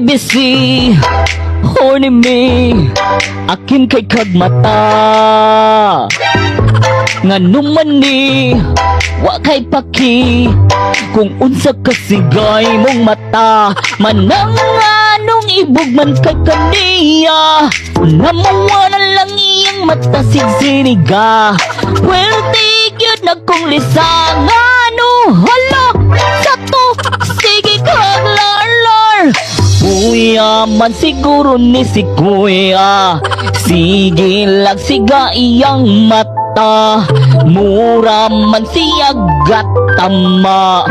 Busy, horny me, akin kay kagmata. Nga numan ni, wa kay paki, kung unsa kasigay mong mata. Manang anong ibog man kay kaniya, namuwa na lang iyang mata sigsiniga. Well, tigid na kong lisang, ano, hala, sa to, sige kag lar. Kuya man siguro ni si kuya, sige lang siga iyang mata. Mura man siya gatama,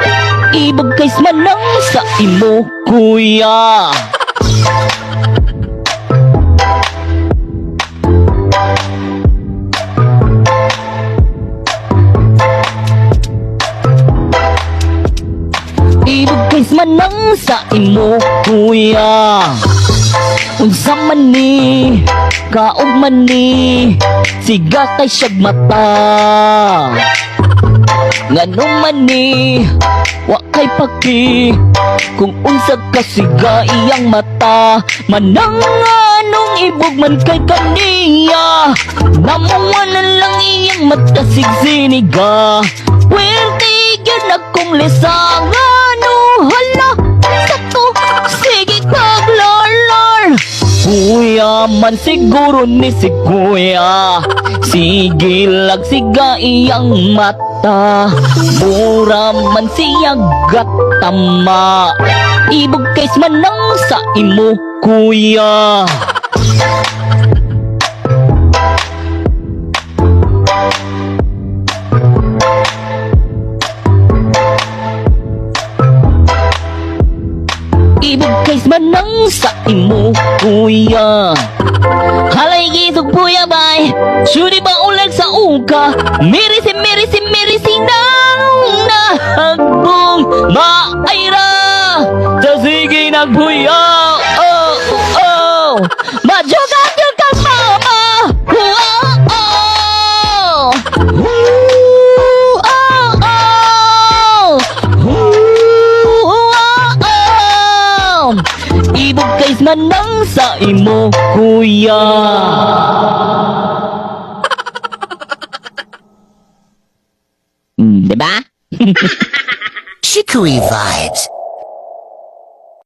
ibag kays manang sa imo kuya. Ibag kays manang sa imo kuya. Unsa man ni, kaog man ni, siga kay siyag mata. Ngano man ni, wa kay paki, kung unsa kasiga iyang mata. Manang anong ibog man kay kaniya, namuwa na lang iyang mata sigsiniga. Well, tigyan akong lisang, ano, hala, sa to, sige kag lar. Kuya man siguro ni si kuya, sige lang siga iyang mata. Mura man siya gatama, ibog kays manang sa imo kuya. Ibog kays manang sa imo kuya. Halay gisog puya bay, suri ba ulag sa uka, mirisi na hagong maayra. Sa sige nagpuya, oh, oh, majugang kang mama. Ibog kays manang sa imo kuya. Diba? Chicory vibes.